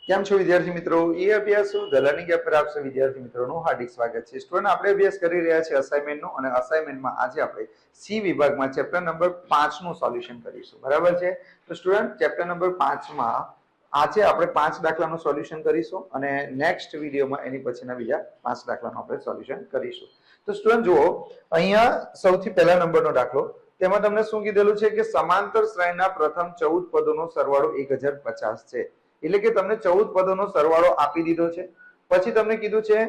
કેમ છો વિદ્યાર્થી મિત્રો? એ અભ્યાસ ધ લર્નિંગ એપ પર આપ સૌ વિદ્યાર્થી મિત્રોનું હાર્દિક સ્વાગત છે. સ્ટુડન્ટ આપણે અભ્યાસ કરી રહ્યા છીએ અસાઇનમેન્ટનો અને અસાઇનમેન્ટમાં આજે આપણે સી વિભાગમાં ચેપ્ટર નંબર 5 નું સોલ્યુશન કરીશું. બરાબર છે? તો સ્ટુડન્ટ ચેપ્ટર નંબર 5 માં આજે આપણે 5 દાખલાનું સોલ્યુશન કરીશું અને નેક્સ્ટ વિડીયોમાં એની પછીના બીજા 5 દાખલાનું આપણે સોલ્યુશન કરીશું. તો સ્ટુડન્ટ જુઓ, અહીંયા સૌથી પહેલા નંબરનો દાખલો, તેમાં તમને શું કીધેલું છે કે સમાંતર શ્રેણીના પ્રથમ 14 પદોનો સરવાળો 1050 છે. એટલે કે તમને 14 પદોનો સરવાળો આપી દીધો છે. પછી તમને કીધું છે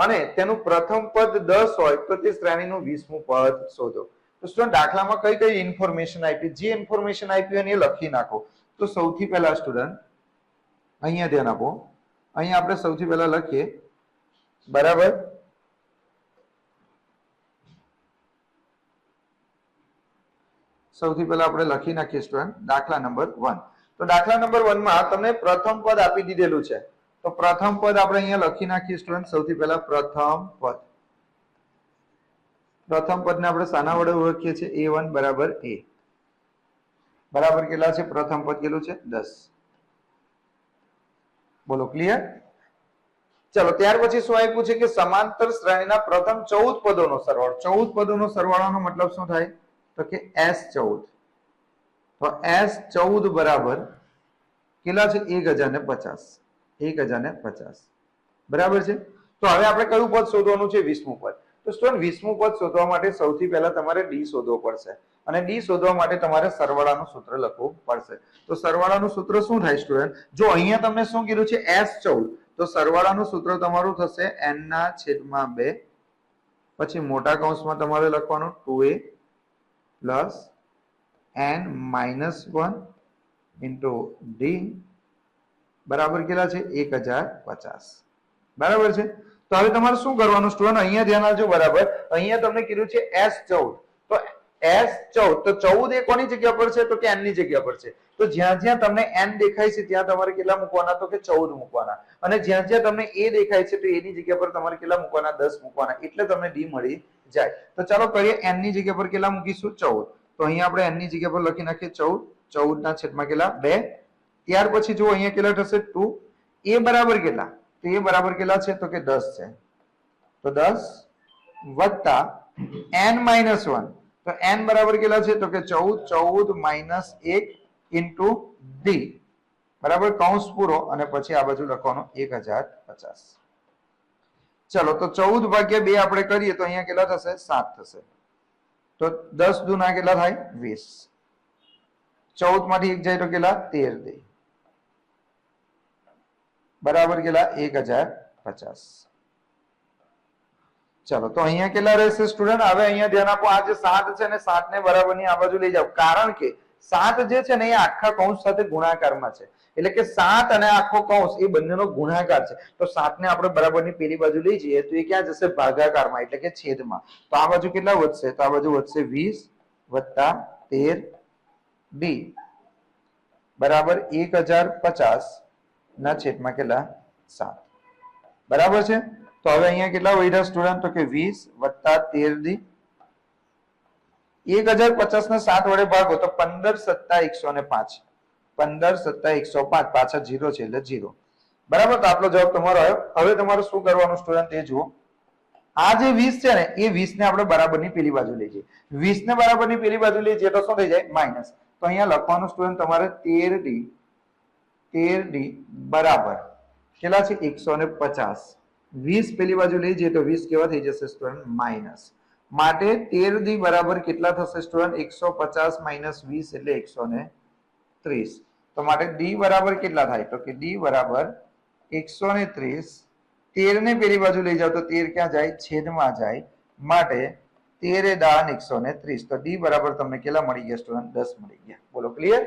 અને તેનું પ્રથમ પદ 10 હોય તો તે શ્રેણીનું 20મું પદ શોધો. તો સ્ટુડન્ટ દાખલામાં કઈ કઈ ઇન્ફોર્મેશન આપી, જે ઇન્ફોર્મેશન આપી હોય એ લખી નાખો. તો સૌથી પહેલા સ્ટુડન્ટ અહીંયા ધ્યાન આપો. અહીંયા આપણે સૌથી પહેલા લખીએ, બરાબર, સૌથી પહેલા આપણે લખી નાખીએ સ્ટુડન્ટ દાખલા નંબર 1. તો દાખલા નંબર 1 માં તમને પ્રથમ પદ આપી દીધેલું છે. તો પ્રથમ પદ આપણે અહીંયા લખી નાખીએ સ્ટુડન્ટ. સૌથી પહેલા પ્રથમ પદ, પ્રથમ પદને આપણે શાના વડે ઓળખીએ છીએ? a1 બરાબર a. બરાબર કેટલા છે? પ્રથમ પદ કેટલું છે? 10. બોલો, ક્લિયર? ચલો, ત્યાર પછી શું આપ્યું છે કે સમાંતર શ્રેણીના પ્રથમ 14 પદોનો સરવાળો. 14 પદોનો સરવાળાનો મતલબ શું થાય? તો કે S14. તો S14 બરાબર કેટલા છે? 1050. 1050. બરાબર છે? તો હવે આપણે કયું પદ શોધવાનું છે? 20મું પદ. તો સ્ટુડન્ટ 20મું પદ શોધવા માટે સૌથી પહેલા તમારે ડી શોધવો પડશે અને ડી શોધવા માટે તમારે સરવાળાનું સૂત્ર લખવું પડશે. તો સરવાળાનું સૂત્ર શું થાય સ્ટુડન્ટ? જો અહીંયા તમને શું કીધું છે? S14. તો સરવાળાનું સૂત્ર તમારું થશે n/2, પછી મોટા કૌંસમાં તમારે લખવાનું 2a plus n-1 into D બરાબર કેટલા છે? 1050. બરાબર છે? તો હવે તમારે શું કરવાનું સ્ટુડન્ટ? અહીંયા ધ્યાન આપજો. બરાબર, અહીંયા તમને કીધું છે S14. તો S14 તો 14 એ કોની જગ્યા પર છે? તો કે n ની જગ્યા પર છે. તો જ્યાં જ્યાં તમને n દેખાય છે ત્યાં તમારે કેટલા મૂકવાના? તો કે 14 મૂકવાના. અને જ્યાં જ્યાં તમને a દેખાય છે તો a ની જગ્યા પર તમારે કેટલા મૂકવાના? 10 મૂકવાના. એટલે તમને d મળી જાય. તો ચાલો કરીએ. n ની જગ્યા પર કેટલા મૂકીશું? 14. તો અહીંયા આપણે n ની જગ્યા પર લખી નાખીએ 14. 14 ના છેદમાં કેટલા? 2. ત્યાર પછી જો અહીંયા કેટલા થશે? 2. a બરાબર કેટલા? તો a બરાબર કેટલા છે? તો કે 10 છે. તો 10 વત્તા n-1. તો n બરાબર કેટલા છે? તો કે 14. 14 માઇનસ 1 ઇન્ટુ ડી બરાબર કૌંસ પૂરો અને પછી આ બાજુ લખવાનું 1050. ચલો, તો 14 ભાગ્યા 2 આપણે કરીએ તો અહીંયા કેટલા થશે? 7 થશે. તો 10 દુના કેટલા થાય? 20. 14 માંથી 1 જાય તો કેટલા? 13 દે બરાબર કેટલા? 1050. ચલો, તો અહીંયા કેટલા રહેશે સ્ટુડન્ટ? હવે અહીંયા ધ્યાન આપો. આ જે 7 છે ને 7 ને બરાબરની આ બાજુ લઈ જાઓ, કારણ કે 7 જે છે ને એ આખા કૌંસ સાથે ગુણાકારમાં છે. એટલે કે 7 અને આખો કૌંસ એ બંનેનો ગુણાકાર છે. તો 7 ને આપણે બરાબરની પેલી બાજુ લઈ જઈએ તો એ ક્યાં જશે? ભાગાકારમાં, એટલે કે છેદમાં. તો આ બાજુ કેટલા વધશે? તો આ બાજુ વધશે 20 વત્તા 13 ડી બરાબર 1050 ના છેદમાં કેટલા? 7. બરાબર છે? તો હવે અહીંયા કેટલા વધ્યા સ્ટુડન્ટ? તો કે 20 વત્તા 13 ડી 1050 ને 7 વડે ભાગો તો 15 સત્તા 105. 15 સત્તા 105. પાછા 0 છે એટલે 0. બરાબર? તો આપણો જવાબ તમારો આવ્યો. હવે તમારે શું કરવાનું સ્ટુડન્ટ એ જુઓ. આ જે 20 છે ને એ 20 ને આપણે બરાબરની પેલી બાજુ લઈ જઈએ. 20 ને બરાબરની પેલી બાજુ લઈ જઈએ તો શું થઈ જાય? માઇનસ. તો અહીંયા લખવાનું સ્ટુડન્ટ તમારે 13d બરાબર કેટલા છે? 150. 20 પેલી બાજુ લઈ જઈએ તો 20 કેવા થઈ જશે સ્ટુડન્ટ? માઇનસ. માટે 13d બરાબર કેટલા થશે સ્ટુડન્ટ? 150 માઇનસ 20 એટલે 130. તો માટે d બરાબર કેટલા થાય? તો કે d બરાબર 130. 13 ને પેલી બાજુ લઈ જાઓ તો 13 ક્યાં જાય? છેદમાં જાય. માટે 13 દાન 130. તો d બરાબર તમને કેટલા મળી ગયા સ્ટુડન્ટ? 10 મળી ગયા. બોલો, ક્લિયર?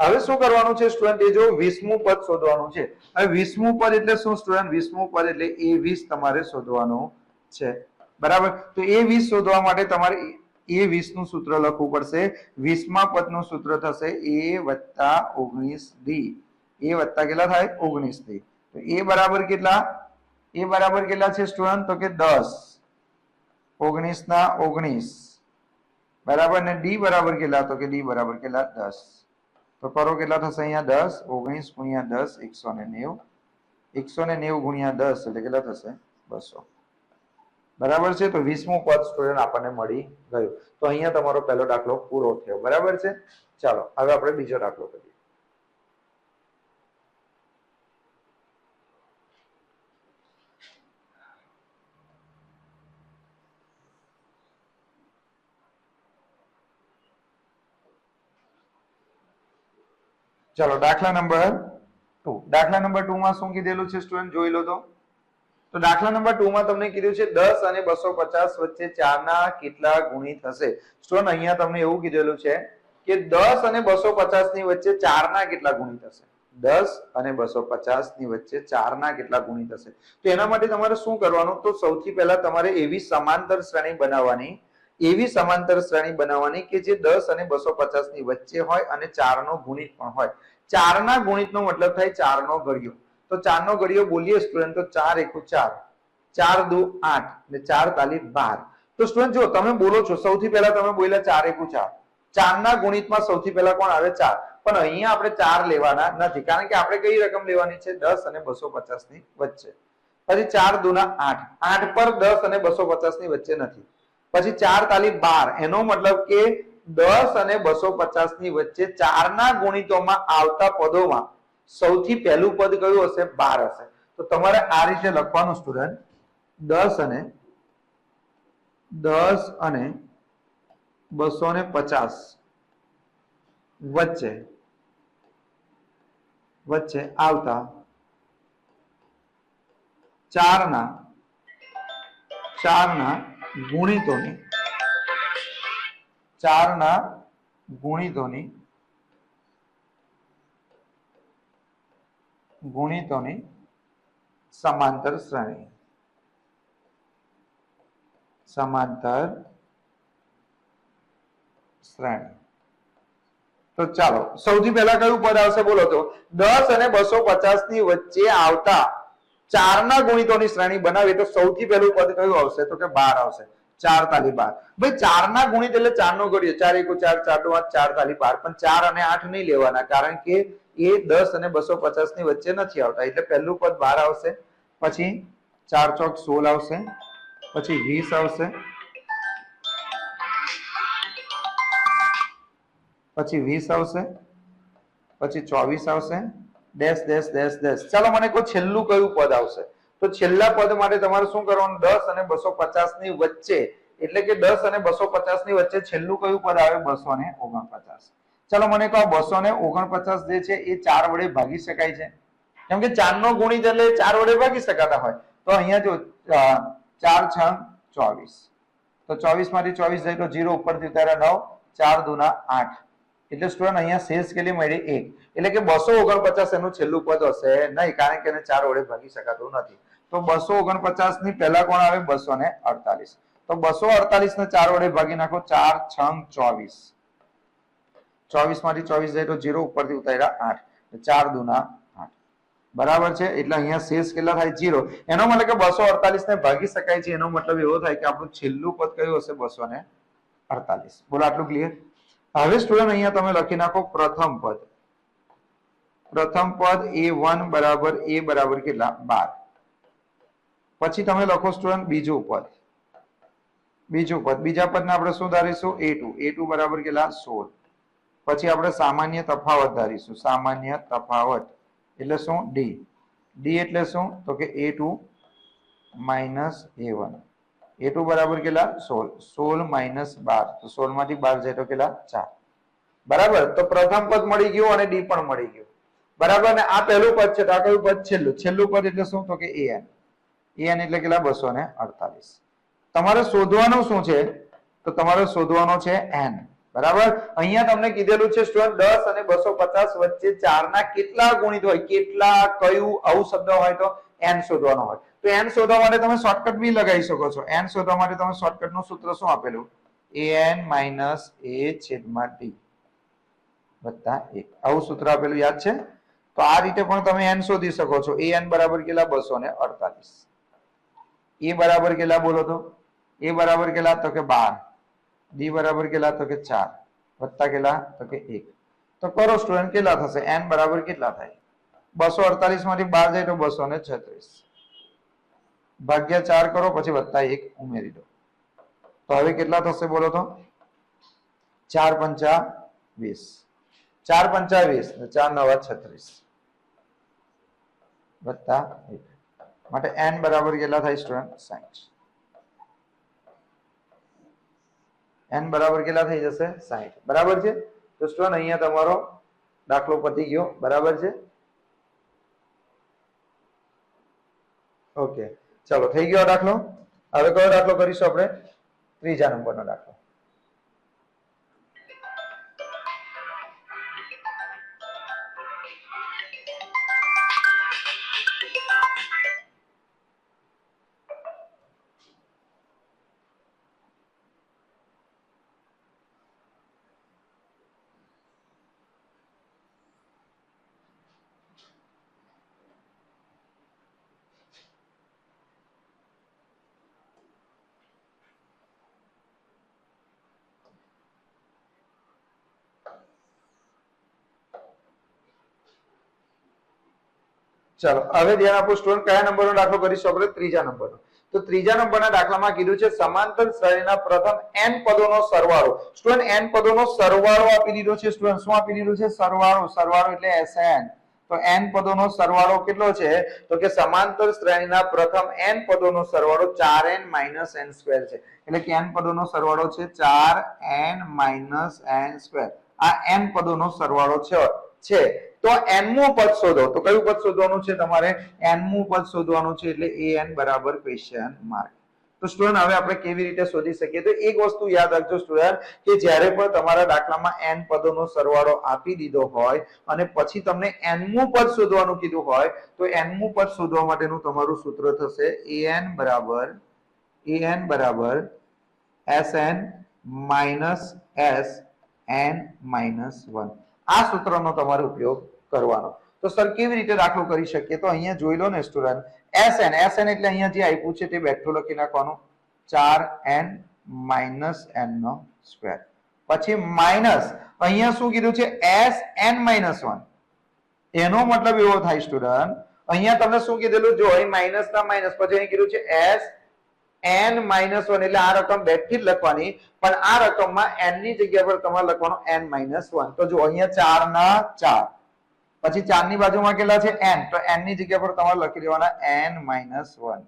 હવે શું કરવાનું છે સ્ટુડન્ટ? એ જો 20મું પદ શોધવાનું છે. હવે 20મું પદ એટલે શું સ્ટુડન્ટ? 20મું પદ એટલે a20 તમારે શોધવાનું છે. બરાબર? તો a20 શોધવા માટે તમારે a20 નું સૂત્ર લખવું પડશે. 20મા પદનું સૂત્ર થશે a વત્તા 19d. a વત્તા કેટલા થાય? 19d. તો a બરાબર કેટલા? a બરાબર કેટલા છે સ્ટુડન્ટ? તો કે 10. 19 ના 19 બરાબર ને ડી બરાબર કેટલા? તો કે ડી બરાબર કેટલા? 10. તો કરો કેટલા થશે અહીંયા? 10. 19 ગુણ્યા 10 190 190 ગુણ્યા 10 એટલે કેટલા થશે 200 બરાબર છે તો 20મું પદ સ્ટુડન્ટ આપણને મળી ગયું તો અહીંયા તમારો પહેલો દાખલો પૂરો થયો બરાબર છે ચાલો હવે આપણે બીજો દાખલો કરીએ चलो दाखला नंबर 2 दाखला नंबर 2 માં શું કીધેલું છે સ્ટુડન્ટ જોઈ લો તો દાખલા નંબર 2 માં તમને કીધું છે 10 અને 250 વચ્ચે 4 ના કેટલા ગુણિત હશે સ્ટુડન્ટ અહીંયા તમને એવું કીધેલું છે કે 10 અને 250 ની વચ્ચે 4 ના કેટલા ગુણિત હશે 10 અને 250 ની વચ્ચે 4 ના કેટલા ગુણિત હશે તો એના માટે તમારે શું કરવાનું તો સૌથી પહેલા તમારે એવી સમાંતર શ્રેણી બનાવવાની કે જે 10 અને 250 ની વચ્ચે હોય અને 4 નો ગુણિત પણ હોય 4 ના ગુણિતનો મતલબ થાય 4 નો ઘડિયો તો 4 નો ઘડિયો બોલીએ સ્ટુડન્ટ તો 4 એકુ 4 4 દુ 8 અને 4 તાલી 12 તો સ્ટુડન્ટ જો તમે બોલો છો સૌથી પહેલા તમે બોલ્યા 4 એકુ 4 4 ના ગુણિતમાં સૌથી પહેલા કોણ આવે 4 પણ અહીંયા આપણે 4 લેવાના નથી કારણ કે આપણે કઈ રકમ લેવાની છે 10 અને 250 ની વચ્ચે પછી 4 દુ 8 8 પર 10 અને 250 ની વચ્ચે નથી પછી 4 તાલી 12 એનો મતલબ કે 10 અને 250 ની વચ્ચે 4 ના ગુણિતોમાં આવતા પદોમાં સૌથી પહેલું પદ કયું હશે 12 હશે તો તમારે આ રીતે લખવાનું સ્ટુડન્ટ 10 અને 250 વચ્ચે આવતા 4 ના ગુણિતોની 4 ના ગુણિતોની સમાંતર શ્રેણી તો ચાલો સૌથી પહેલા કયું પદ આવશે બોલો તો 10 અને 250 ની વચ્ચે આવતા 4 ના ગુણિતોની શ્રેણી બનાવીએ તો સૌથી પહેલું પદ કયું આવશે તો કે 12 આવશે 4 તાલી 12 ભાઈ 4 ના ગુણિત એટલે 4 નો ઘડિયો 4 એકુ 4 4 દુ 8 4 તાલી 12 પણ 4 અને 8 નહીં લેવાના કારણ કે એ 10 અને 250 ની વચ્ચે નથી આવતા એટલે પહેલું પદ 12 આવશે પછી 4 ચોક 16 આવશે પછી 20 આવશે પછી 20 આવશે પછી 24 આવશે ડેશ ડેશ ડેશ ડેશ ચાલો મને કોઈ છેલ્લું કયું પદ આવશે તો છેલ્લા પદ માટે તમારે શું કરવાનું 10 અને 250 ની વચ્ચે એટલે કે 10 અને 250 ની વચ્ચે છેલ્લું કયું પદ આવે 249 ચાલો મને કહો 249 જે છે એ 4 વડે ભાગી શકાય છે કેમ કે 4 નો ગુણિત એટલે 4 વડે ભાગી શકાતા હોય તો અહીંયા જો 4 6 24 તો 24 માંથી 24 જાય તો 0 ઉપરથી ઉતાર્યા 9 4 દુ 8 એટલે સ્ટુડન્ટ અહીંયા શેષ કેટલી મળી 1 એટલે કે 249 એનું છેલ્લું પદ હશે નહીં કારણ કે એને 4 વડે ભાગી શકાતું નથી તો 249 ની પહેલા કોણ આવે 248 તો 248 ને 4 વડે ભાગી નાખો 4 6 24 24 માંથી 24 જાય તો 0 ઉપરથી ઉતાર્યા 8 4 દુ 8 બરાબર છે એટલે અહીંયા શેષ કેટલા થાય 0 એનો મતલબ કે 248 ને ભાગી શકાય છે એનો મતલબ એવો થાય કે આપણું છેલ્લું પદ કયું હશે 248 બોલો આટલું ક્લિયર હવે સ્ટુડન્ટ અહીંયા તમે લખી નાખો પ્રથમ પદ a1 બરાબર a બરાબર કેટલા 12 પછી તમે લખો સ્ટુડન્ટ બીજા પદને આપણે શું ધારીશું a2 બરાબર કેટલા 16 પછી આપણે સામાન્ય તફાવત ધારીશું સામાન્ય તફાવત એટલે શું d એટલે શું તો કે a2 a1 a2 બરાબર કેટલા 16 12 તો 16 માંથી 12 જાય તો કેટલા 4 બરાબર તો પ્રથમ પદ મળી ગયું અને ડી પણ મળી ગયું બરાબર ને આ પહેલું પદ છે તો આ કયું પદ છેલ્લું પદ એટલે શું તો કે an એટલે કેટલા 248 તમારે શોધવાનું શું છે તો તમારે શોધવાનો છે n બરાબર અહીંયા તમને કીધેલું છે સ્ટુડન્ટ 10 અને 250 વચ્ચે 4 ના કેટલા ગુણિત હોય કેટલા કયું આવું શબ્દ હોય તો n શોધવાનો હોય તો n શોધવા માટે તમે શોર્ટકટ બી લગાવી શકો છો n શોધવા માટે તમે શોર્ટકટ નું સૂત્ર શું આપેલું an - a / d વત્તા 1 આવું સૂત્ર આપેલું યાદ છે તો આ રીતે પણ તમે n શોધી શકો છો an બરાબર કેટલા 248 a બરાબર કેટલા બોલો તો a બરાબર કેટલા તો કે 12 d બરાબર કેટલા તો કે 4 વત્તા કેટલા તો કે 1 તો કરો સ્ટુડન્ટ કેટલા થશે n બરાબર કેટલા થાય 248 માંથી 12 જાય તો 236 ભાગ્યા 4 કરો પછી વત્તા 1 ઉમેરી દો તો હવે કેટલા થશે બોલો તો 4 પંચા 20 4 પંચા 20 4 નવા 36 વત્તા 1 માટે n બરાબર કેટલા થાય સ્ટુડન્ટ 60 n બરાબર કેટલા થઈ જશે 60 બરાબર છે તો સ્ટુડન્ટ અહીંયા તમારો દાખલો પતી ગયો બરાબર છે ઓકે ચલો થઈ ગયો દાખલો હવે કયો દાખલો કરીશું આપણે ત્રીજા નંબરનો દાખલો ચાલો હવે ધ્યાન આપો સ્ટુડન્ટ કયા નંબરનો દાખલો કરીશું આપણે ત્રીજા નંબરનો તો ત્રીજા નંબરના દાખલામાં કીધું છે સમાંતર શ્રેણીના પ્રથમ n પદોનો સરવાળો સ્ટુડન્ટ n પદોનો સરવાળો આપી દીધો છે સ્ટુડન્ટ શું આપી દીધું છે સરવાળો એટલે SN તો n પદોનો સરવાળો કેટલો છે તો કે સમાંતર શ્રેણીના પ્રથમ n પદોનો સરવાળો 4n - n² છે એટલે કે n પદોનો સરવાળો છે 4n - n² આ n પદોનો સરવાળો છે તો n મું પદ શોધો તો કયું પદ શોધવાનું છે તમારે n મું પદ શોધવાનું છે એટલે an બરાબર ક્વેશ્ચન માર્ક તો સ્ટુડન્ટ હવે આપણે કેવી રીતે શોધી શકીએ તો એક વસ્તુ યાદ રાખજો સ્ટુડન્ટ કે જ્યારે પણ તમારા દાખલામાં n પદોનો સરવાળો આપી દીધો હોય અને પછી તમને n મું પદ શોધવાનું કીધું હોય તો n મું પદ શોધવા માટેનું તમારું સૂત્ર થશે an બરાબર sn - sn - 1 આ સૂત્રનો તમારે ઉપયોગ કરવાનો તો સર કેવી રીતે દાખલો કરી શકીએ તો અહીંયા જોઈ લો ને સ્ટુડન્ટ sn એટલે અહીંયા જે આપ્યું છે તે બેઠું લખી નાખવાનું 4n - n² પછી માઈનસ અહીંયા શું કીધું છે sn - 1 એનો મતલબ એવો થાય સ્ટુડન્ટ અહીંયા તમને શું કીધેલું જો અહીં માઈનસ ના માઈનસ પછી અહીં કીધું છે sn - 1 એટલે આ રકમ બેઠી જ લખવાની પણ આ રકમમાં n ની જગ્યા પર તમારે લખવાનું n - 1 તો જો અહીંયા 4 ના 4 પછી 4 ની બાજુમાં કેટલા છે n તો n ની જગ્યા પર તમારે લખી દેવાના n - 1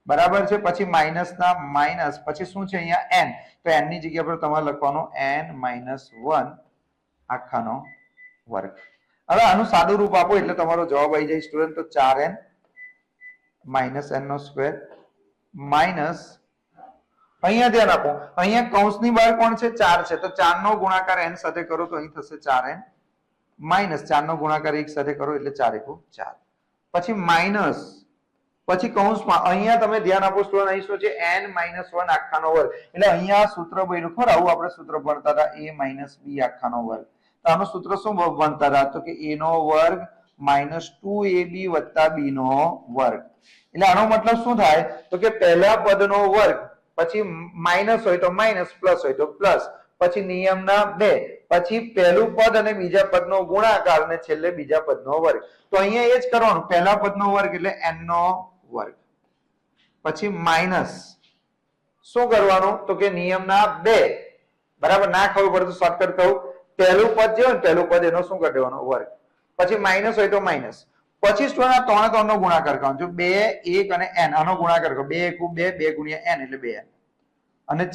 બરાબર છે પછી માઈનસ ના માઈનસ પછી શું છે અહીંયા n તો n ની જગ્યા પર તમારે લખવાનું n - 1 આખાનો વર્ગ હવે આનું સાદું રૂપ આપો એટલે તમારો જવાબ આવી જાય સ્ટુડન્ટ તો 4n - n² માઈનસ અહીંયા ધ્યાન આપો અહીંયા કૌંસની બહાર કોણ છે 4 છે તો 4 નો ગુણાકાર n સાથે કરો તો અહીં થશે 4n માઈનસ 4 નો ગુણાકાર 1 સાથે કરો એટલે 4 * 4 પછી માઈનસ પછી કૌંસમાં અહીંયા તમે ધ્યાન આપો સ્ટુડન્ટ અહીં શું છે n - 1 આખાનો વર્ગ એટલે અહીંયા સૂત્ર બન્યું ખબર આવું આપણે સૂત્ર ભણતા હતા a - b આખાનો વર્ગ તો આનું સૂત્ર શું ભણતા હતા તો કે a નો વર્ગ -2ab + b નો વર્ગ એટલે આનો મતલબ શું થાય તો કે પહેલા પદનો વર્ગ પછી માઈનસ હોય તો માઈનસ પ્લસ હોય તો પ્લસ પછી નિયમના 2 પછી પહેલું પદ અને બીજા પદનો ગુણાકાર અને છેલ્લે બીજા પદનો વર્ગ તો અહીંયા એ જ કરવાનું પહેલા પદનો વર્ગ એટલે n નો વર્ગ પછી માઈનસ શું કરવાનું તો કે નિયમના 2 બરાબર ના ખબર પડે તો શોર્ટકટ કહું પહેલું પદ જે હોય ને પહેલું પદ એનો શું કરી દેવાનો વર્ગ પછી માઈનસ હોય તો માઈનસ પછી સ્ટુડન્ટ આ 3 નો ગુણાકાર કરવાનો જો 2 1 અને n આનો ગુણાકાર કરો 2 * 2 2 * n એટલે 2n અને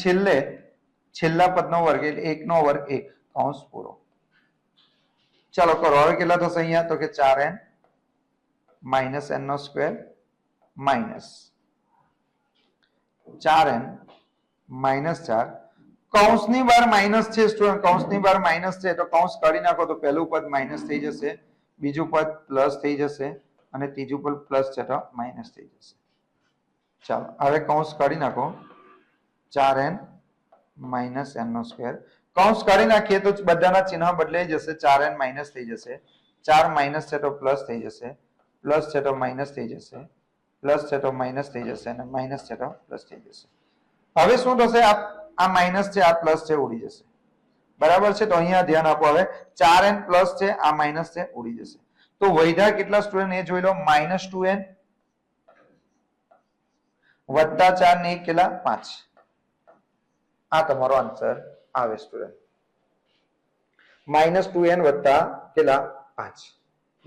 છેલ્લા પદનો વર્ગ એટલે 1 નો વર્ગ 1 કૌંસ પૂરો ચાલો કરો હવે કેટલા થશે અહીંયા તો કે 4n - n² માઈનસ 4n - 4 કૌંસની બહાર માઈનસ છે સ્ટુડન્ટ કૌંસની બહાર માઈનસ છે તો કૌંસ કાઢી નાખો તો પહેલું પદ માઈનસ થઈ જશે બીજું પદ પ્લસ થઈ જશે અને ત્રીજું પદ પ્લસ છે તો માઈનસ થઈ જશે ચાલો હવે કૌંસ કાઢી નાખો 4n - n² કૌંસ કાઢી નાખીએ તો બધાના ચિહ્ન બદલાઈ જશે 4n માઈનસ થઈ જશે 4 માઈનસ છે તો પ્લસ થઈ જશે પ્લસ છે તો માઈનસ થઈ જશે પ્લસ છે તો માઈનસ થઈ જશે અને માઈનસ છે તો પ્લસ થઈ જશે હવે શું થશે આ માઈનસ છે આ પ્લસ છે ઉડી જશે બરાબર છે તો અહીંયા ધ્યાન આપો હવે 4n પ્લસ છે આ માઈનસ છે ઉડી જશે તો વૈધા કેટલા સ્ટુડન્ટ એ જોઈ લો, -2n વત્તા 4 ને 1 કેટલા 5. આ તમારો આન્સર આવે સ્ટુડન્ટ, -2n વત્તા કેટલા 5.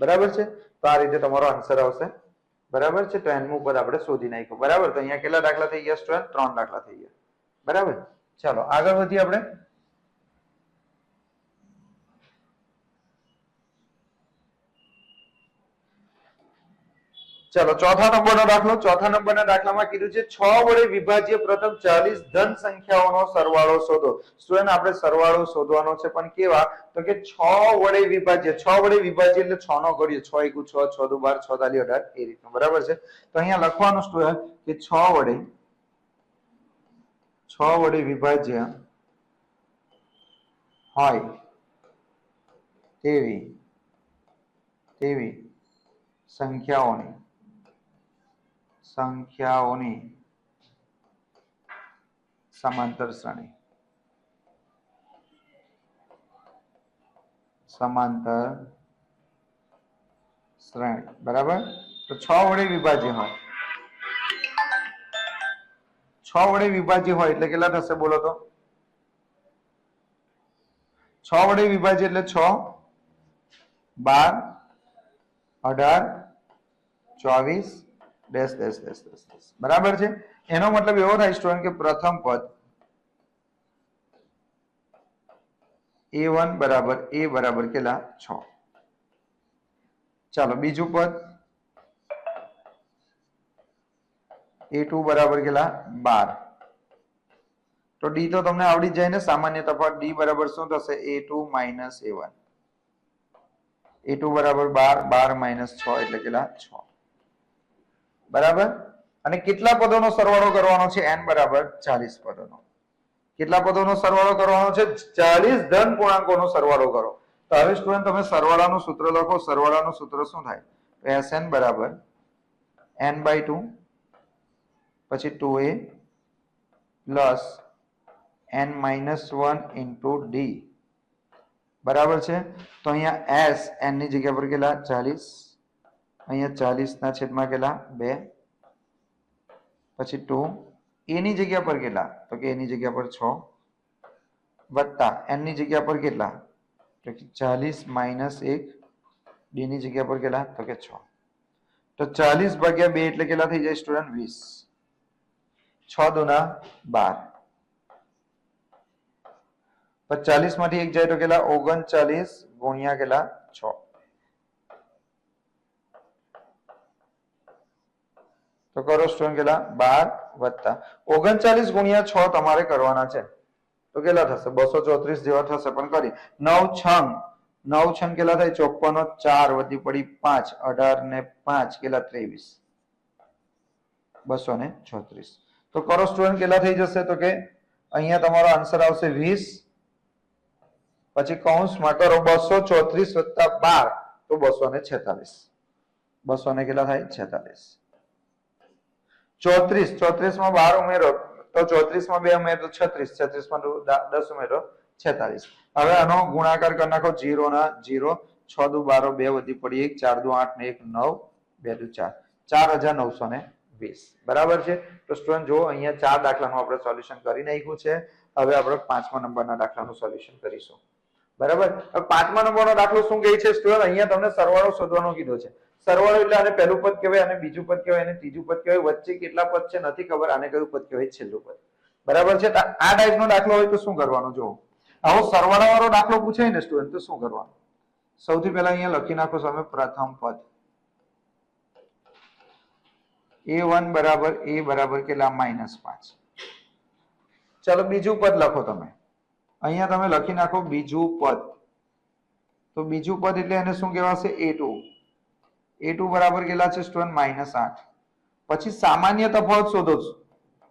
બરાબર છે. તો આ રીતે તમારો આન્સર આવશે. બરાબર છે. તો એનનું ઉપર આપણે શોધી નાખ્યું. બરાબર. તો અહીંયા કેટલા દાખલા થઈ ગયા સ્ટુડન્ટ? 3 દાખલા થઈ ગયા. બરાબર. ચાલો આગળ વધીએ આપણે. ચલો ચોથા નંબરનો દાખલો. ચોથા નંબરના દાખલામાં કીધું છે 6 વડે વિભાજ્ય પ્રથમ 40 ધન સંખ્યાઓનો સરવાળો શોધો. સ્ટુડન્ટ આપણે સરવાળો શોધવાનો છે, પણ કેવા? તો કે 6 વડે વિભાજ્ય. 6 વડે વિભાજ્ય એટલે 6 નો ઘડિયો. 6 * 1 6, 6 * 2 12, 6 * 4 18 એ રીતનું. બરાબર છે. તો અહીંયા લખવાનું સ્ટુડન્ટ કે 6 વડે વિભાજ્ય હોય તેવી સંખ્યાઓની સમાંતર શ્રેણી. બરાબર. તો 6 વડે વિભાજ્ય હોય. 6 વડે વિભાજ્ય હોય એટલે કેટલા થશે બોલો તો? 6 વડે વિભાજ્ય એટલે 6 12 18 24 ડેશ ડેશ ડેશ ડેશ. બરાબર છે. એનો મતલબ એવો થાય સ્ટુડન્ટ કે પ્રથમ પદ a1 બરાબર કેટલા 6. ચાલો બીજું પદ a2 બરાબર કેટલા 12. તો ડી તો તમને આવડી જાય ને, સામાન્ય તફાવત. ડી બરાબર શું થશે? a2 - a1. a2 બરાબર 12, 12 - 6 એટલે કેટલા 6. બરાબર. અને કેટલા પદોનો સરવાળો કરવાનો છે? n બરાબર 40 પદોનો. કેટલા પદોનો સરવાળો કરવાનો છે? 40 ધન પૂર્ણાંકોનો સરવાળો કરો. તો હવે સ્ટુડન્ટ તમે સરવાળાનું સૂત્ર લખો. સરવાળાનું સૂત્ર શું થાય? તો Sn બરાબર n/2 પછી 2a plus n-1 into D. બરાબર છે. તો અહીંયા s n ની જગ્યા પર કેટલા 40, અહીંયા 40 ના છેદમાં કેટલા 2, પછી 2 a ની જગ્યા પર કેટલા? તો કે a ની જગ્યા પર 6 વત્તા n ની જગ્યા પર કેટલા? તો કે 40 - 1 d ની જગ્યા પર કેટલા? તો કે 6. તો 40 ભાગ્યા 2 એટલે કેટલા થઈ જાય સ્ટુડન્ટ? 20. 6 દુના 12. 40 માંથી 1 જાય તો કેટલા? 39 ગુણ્યા કેટલા 6. તો કરો સ્ટુડન્ટ કેટલા 12 વત્તા 39 ગુણ્યા 6 તમારે કરવાના છે. તો કેટલા થશે? 234 જેવા થશે. પણ કરી 9 છંગ કેટલા થાય? 54, 4 વધી પડી 5, 18 ને 5 કેટલા 23, 234. તો કરો સ્ટુડન્ટ કેટલા થઈ જશે? તો કે અહીંયા તમારો આન્સર આવશે 20. પછી કૌંસમાં કરો 234 વત્તા 12 તો 246. 200 ને કેટલા થાય? 46. 34 માં 12 ઉમેરો તો 34 માં 2 ઉમેરો તો 36, 36 માં 10 ઉમેરો 46. હવે આનો ગુણાકાર કરી નાખો. 0 ના 0, 6 દુ 12, 2 વધી પડી 1, 4 દુ 8 ને 1 9, 2 દુ 4, 4920. બરાબર છે. તો સ્ટુડન્ટ જો અહીંયા 4 દાખલાનું આપણે સોલ્યુશન કરી નાખ્યું છે. હવે આપણે 5મા નંબરના દાખલાનું સોલ્યુશન કરીશું. બરાબર. હવે 5મા નંબરનો દાખલો શું કહે છે સ્ટુડન્ટ? અહીંયા તમને સરવાળો શોધવાનો કીધો છે. સરવાળો એટલે આને પહેલું પદ કહેવાય, આને બીજું પદ કહેવાય, આને ત્રીજું પદ કહેવાય. વચ્ચે કેટલા પદ છે નથી ખબર. આને કયું પદ કહેવાય? છેલ્લું પદ. બરાબર છે. આ ટાઈપનો દાખલો હોય તો શું કરવાનું? જો આવો સરવાળા વાળો દાખલો પૂછાય ને સ્ટુડન્ટ તો શું કરવાનું? સૌથી પહેલા અહીંયા લખી નાખો તમે પ્રથમ પદ a1 બરાબર કેટલા? -5. ચાલો બીજું પદ લખો તમે. અહીંયા તમે લખી નાખો બીજું પદ. તો બીજું પદ એટલે એને શું કહેવાશે? a2 બરાબર કેટલા છે સ્ટુડન્ટ? -8. પછી સામાન્ય તફાવત શોધો.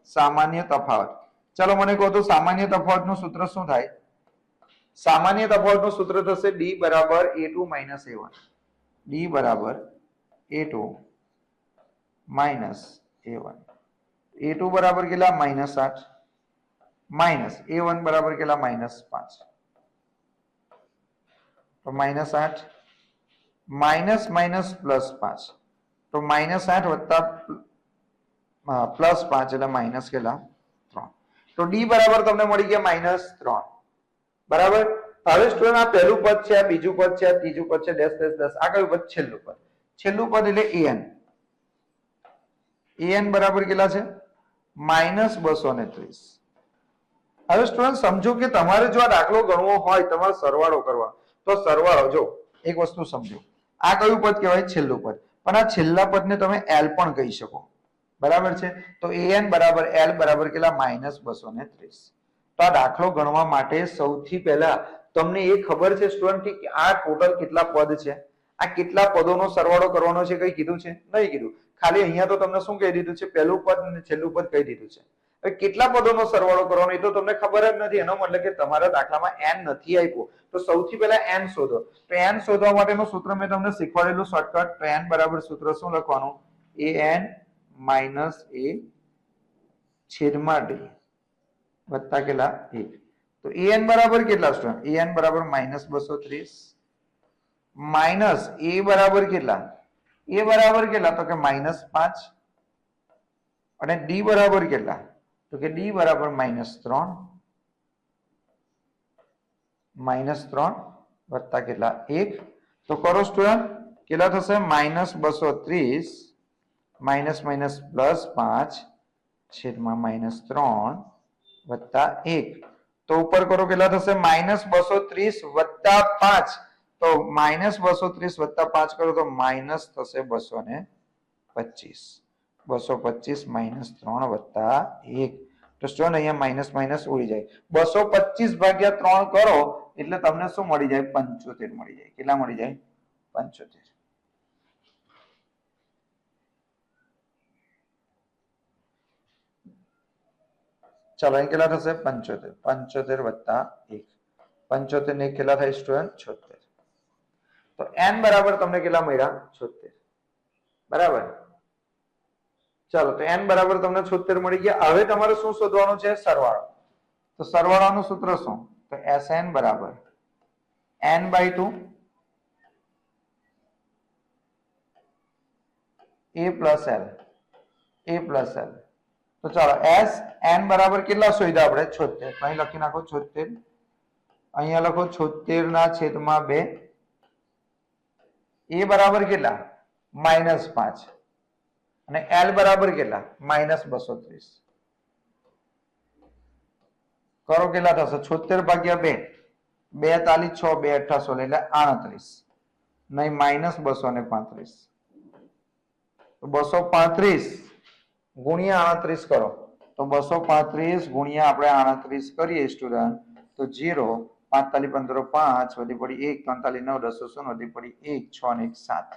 સામાન્ય તફાવત. ચાલો મને કહો તો સામાન્ય તફાવતનું સૂત્ર શું થાય? સામાન્ય તફાવતનું સૂત્ર થશે d બરાબર a2 - a1. d બરાબર a2 - a1. a2 બરાબર કેટલા? -8 માઇનસ a1 બરાબર કેટલા? -5. તો -8 માઇનસ માઇનસ પ્લસ 5, તો -8 વત્તા +5 એટલે માઇનસ કેટલા 3. તો ડી બરાબર તમને મળી ગયા -3. બરાબર. હવે સ્ટુડન્ટ આ પહેલું પદ છે, આ બીજું પદ છે, આ ત્રીજું પદ છે, ડેશ ડેશ ડેશ, આ કયું પદ? છેલ્લું પદ. છેલ્લું પદ એટલે an બરાબર કેટલા છે? -230. હવે સ્ટુડન્ટ સમજો કે તમારે જો આ દાખલો ગણવો હોય, તમારે સરવાળો કરવા, તો સરવાળો જો એક વસ્તુ સમજો, આ કયું પદ કહેવાય? છેલ્લું પદ. પણ આ છેલ્લા પદને તમે L પણ કહી શકો. બરાબર છે. તો an બરાબર L બરાબર કેટલા? -230. તો આ દાખલો ગણવા માટે સૌથી પહેલા તમને એ ખબર છે સ્ટુડન્ટ કે આ ટોટલ કેટલા પદ છે? આ કેટલા પદોનો સરવાળો કરવાનો છે? કઈ કીધું છે? નહીં કીધું. ખાલી અહીંયા તો તમને શું કહી દીધું છે? પહેલું પદ અને છેલ્લું પદ કહી દીધું છે. હવે કેટલા પદોનો સરવાળો કરવાનો એ તો તમને ખબર જ નથી. એનો મતલબ કે તમારા દાખલામાં n નથી આપ્યો. તો સૌથી પહેલા n શોધો. તો n શોધવા માટેનું સૂત્ર મેં તમને શીખવાડેલું શોર્ટકટ. તો n બરાબર સૂત્ર શું લખવાનું? an - a છેદમાં d વત્તા કેટલા 1. તો an બરાબર કેટલા સ્ટુડન્ટ? an બરાબર -230 માઇનસ a બરાબર કેટલા? a બરાબર કેટલા? તો કે -5. અને d બરાબર કેટલા? તો કે d બરાબર -3 વત્તા કેટલા 1. તો કરો સ્ટુડન્ટ, કેટલા થશે? -230 માઇનસ માઇનસ +5 છેદમાં -3 વત્તા 1. તો ઉપર કરો કેટલા થશે? -230 વત્તા 5. તો -230 વત્તા 5 કરો તો માઇનસ થશે 225. 225 -3 વત્તા 1. તો સ્ટુડન્ટ અહીંયા માઇનસ માઇનસ ઉડી જાય. 225 ભાગ્યા 3 કરો એટલે તમને શું મળી જાય? 75 મળી જાય. કેટલા મળી જાય? 75. ચાલો અહીં કેટલા થશે? 75. 75 વત્તા 1. 75 ને કેટલા થાય સ્ટુડન્ટ? 76. તો n બરાબર તમને કેટલા મળ્યા? 76. બરાબર. ચાલો, તો n બરાબર તમને 76 મળી ગયા. હવે તમારે શું શોધવાનું છે? સરવાળો. તો સરવાળાનું સૂત્ર શું? તો Sn બરાબર n/2 a plus l. તો ચાલો Sn બરાબર કેટલા શોધ્યા આપણે? 76. અહીં લખી નાખો 76. અહીંયા લખો 76 ના છેદમાં 2. a બરાબર કેટલા? -5. અને L બરાબર કેટલા? -230. કરો કેટલા થશે? 76 ભાગ્યા 2. 2 તાલી 6, 2 8 16 એટલે 38. નહીં -235. તો 235 ગુણ્યા 38 કરો. તો 235 ગુણ્યા આપણે 38 કરીએ સ્ટુડન્ટ, તો 0 5 તાલી 15 5 વધી પડી 1 3 તાલી 9 10 0 વધી પડી 1 6 ને 1 7.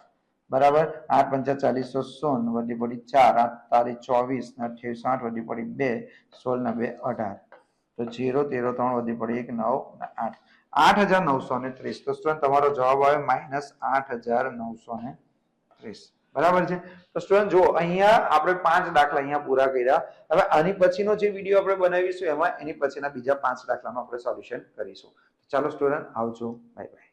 બરાબર. 8 5 40 0 વધી પડી 4 8 તારી 24 ને 28 8 વધી પડી 2 16 ને 2 18. તો 0 13 3 વધી પડી 1 9 ને 8 8930. તો સ્ટુડન્ટ તમારો જવાબ આવે -8930. બરાબર છે. તો સ્ટુડન્ટ જો અહીંયા આપણે 5 દાખલા અહીંયા પૂરા કર્યા. હવે આની પછીનો જે વિડીયો આપણે બનાવીશું એમાં એની પછીના બીજા 5 દાખલાનું આપણે સોલ્યુશન કરીશું. ચાલો સ્ટુડન્ટ, આવજો. Bye bye.